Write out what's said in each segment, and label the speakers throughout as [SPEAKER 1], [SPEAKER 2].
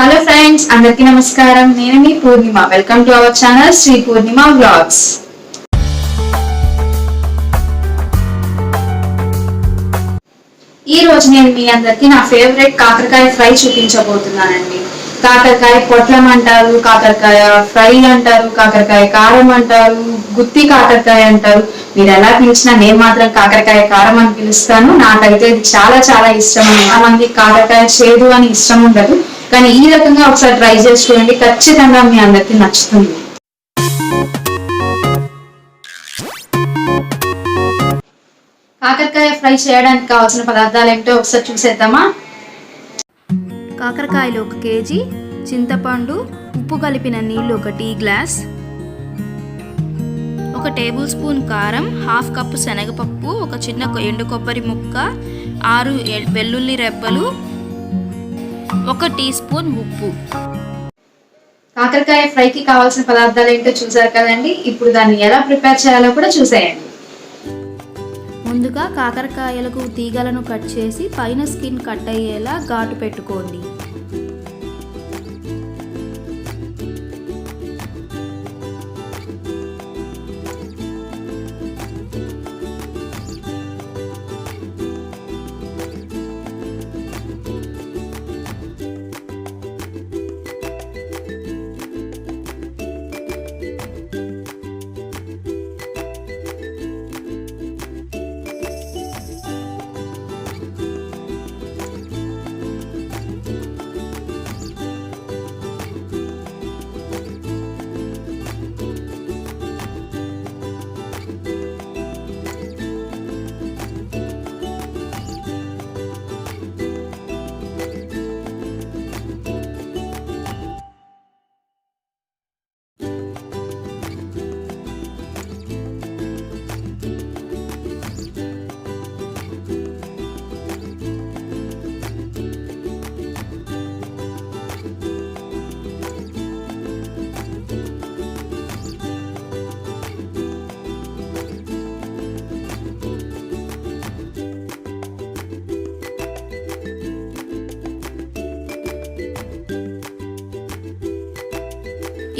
[SPEAKER 1] Hello friends, అందరికీ నమస్కారం. నేను మీ Purnima. Welcome to our channel Sri Purnima vlogs. ఈ రోజు నేను మీ అందరికి నా ఫేవరెట్ కాకరకాయ ఫ్రై చూపించబోతున్నానండి. కాకరకాయ పొట్లం అంటారు, కాకరకాయ ఫ్రై అంటారు, కాకరకాయ కారం అంటారు, గుత్తి కాకరకాయ అంటారు. మీరు ఎలా పిలిచినా నేను మాత్రం కాకరకాయ కారం అని పిలుస్తాను. నాకైతే ఇది చాలా చాలా ఇష్టం. చాలా మంది కాకరకాయ చేదు అని ఇష్టం ఉండదు, కానీ ఈ రకంగా ఒకసారి ట్రై చేసి చూడండి, ఖచ్చితంగా మీ అందరికి నచ్చుతుంది. కాకరకాయ ఫ్రై చేయడానికి కావాల్సిన పదార్థాలు ఏమిటో ఒకసారి చూసేద్దామా.
[SPEAKER 2] కాకరకాయలు 1 కేజీ, చింతపండు, ఉప్పు కలిపిన నీళ్లు 1 టీ గ్లాస్, 1 టేబుల్ స్పూన్ కారం, 1/2 కప్పు శనగపప్పు, 1 చిన్న ఎండు కొబ్బరి ముక్క, 6 వెల్లుల్లి రెబ్బలు, 1 టీ స్పూన్ ఉప్పు.
[SPEAKER 1] కాకరకాయ ఫ్రైకి కావాల్సిన పదార్థాలు ఏంటో చూసారు కదండి. ఇప్పుడు దాన్ని ఎలా ప్రిపేర్ చేయాలో కూడా చూసేయండి.
[SPEAKER 2] ముందుగా కాకరకాయలకు తీగలను కట్ చేసి పైన స్కిన్ కట్ అయ్యేలా ఘాటు పెట్టుకోండి.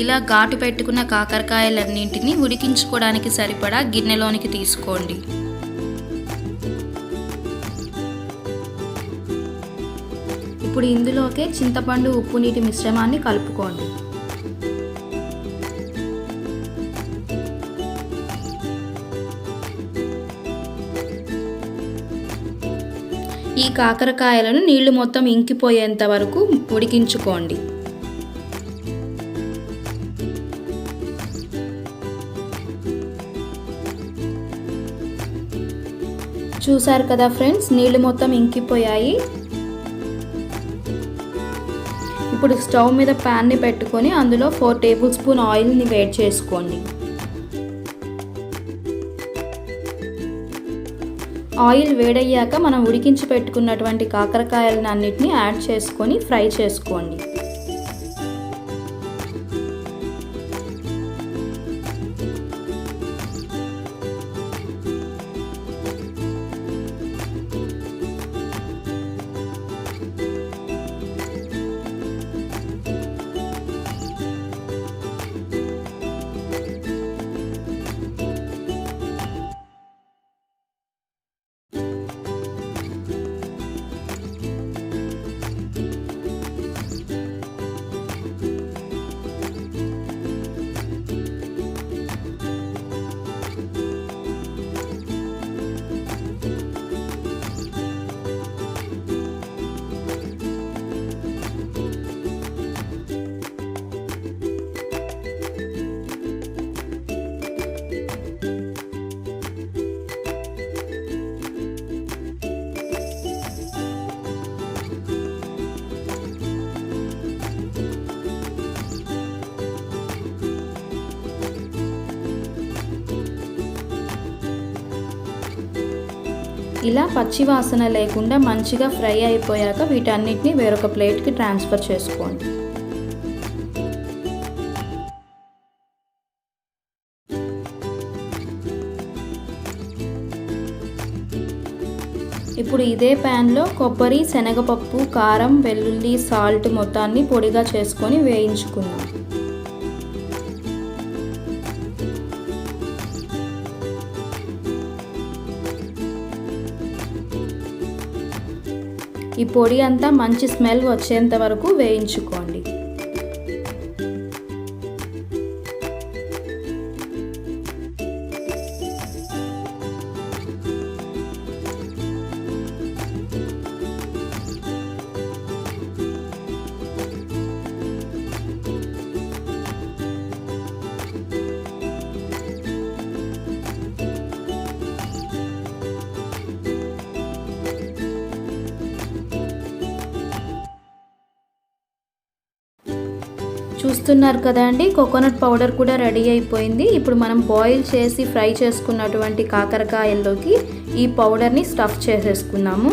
[SPEAKER 2] ఇలా ఘాటు పెట్టుకున్న కాకరకాయలన్నింటినీ ఉడికించుకోవడానికి సరిపడా గిన్నెలోనికి తీసుకోండి. ఇప్పుడు ఇందులోకే చింతపండు ఉప్పు నీటి మిశ్రమాన్ని కలుపుకోండి. ఈ కాకరకాయలను నీళ్లు మొత్తం ఇంకిపోయేంత వరకు ఉడికించుకోండి. చూసారు కదా ఫ్రెండ్స్, నీళ్ళు మొత్తం ఇంకిపోయాయి. ఇప్పుడు స్టవ్ మీద ప్యాన్ని పెట్టుకొని అందులో 4 టేబుల్ స్పూన్ ఆయిల్ని వేడి చేసుకోండి. ఆయిల్ వేడయ్యాక మనం ఉడికించి పెట్టుకున్నటువంటి కాకరకాయలను అన్నిటిని యాడ్ చేసుకొని ఫ్రై చేసుకోండి. ఇలా పచ్చి వాసన లేకుండా మంచిగా ఫ్రై అయిపోయాక వీటన్నిటిని వేరొక ప్లేట్కి ట్రాన్స్ఫర్ చేసుకోండి. ఇప్పుడు ఇప్పుడు ఇదే ప్యాన్లో కొబ్బరి, శనగపప్పు, కారం, వెల్లుల్లి, సాల్ట్ మొత్తాన్ని పొడిగా చేసుకొని వేయించుకుందాం. ఈ పొడి అంతా మంచి స్మెల్ వచ్చేంత వరకు వేయించుకోండి. చూస్తున్నారు కదా అండి, కోకోనట్ పౌడర్ కూడా రెడీ అయిపోయింది. ఇప్పుడు మనం బాయిల్ చేసి ఫ్రై చేసుకున్నటువంటి కాకరకాయల్లోకి ఈ పౌడర్ని స్టఫ్ చేసేసుకున్నాము.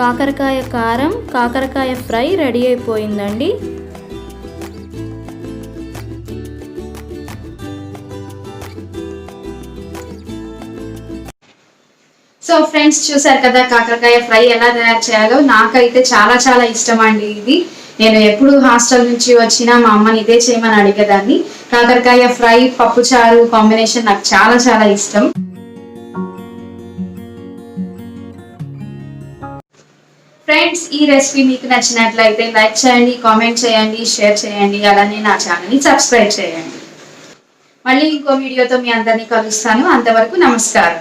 [SPEAKER 2] కాకరకాయ కారం, కాకరకాయ ఫ్రై రెడీ అయిపోయిందండి.
[SPEAKER 1] సో ఫ్రెండ్స్, చూసారు కదా కాకరకాయ ఫ్రై ఎలా తయారు చేయాలో. నాకైతే చాలా చాలా ఇష్టం అండి ఇది. నేను ఎప్పుడు హాస్టల్ నుంచి వచ్చినా మా అమ్మని ఇదే చేయమని అడిగేదాన్ని. కాకరకాయ ఫ్రై, పప్పుచారు కాంబినేషన్ నాకు చాలా చాలా ఇష్టం. ఫ్రెండ్స్, ఈ రెసిపీ మీకు నచ్చినట్లయితే లైక్ చేయండి, కామెంట్ చేయండి, షేర్ చేయండి, అలానే నా ఛానల్ని సబ్స్క్రైబ్ చేయండి. మళ్ళీ ఇంకో వీడియోతో మీ అందరినీ కలుస్తాను. అంతవరకు నమస్కారం.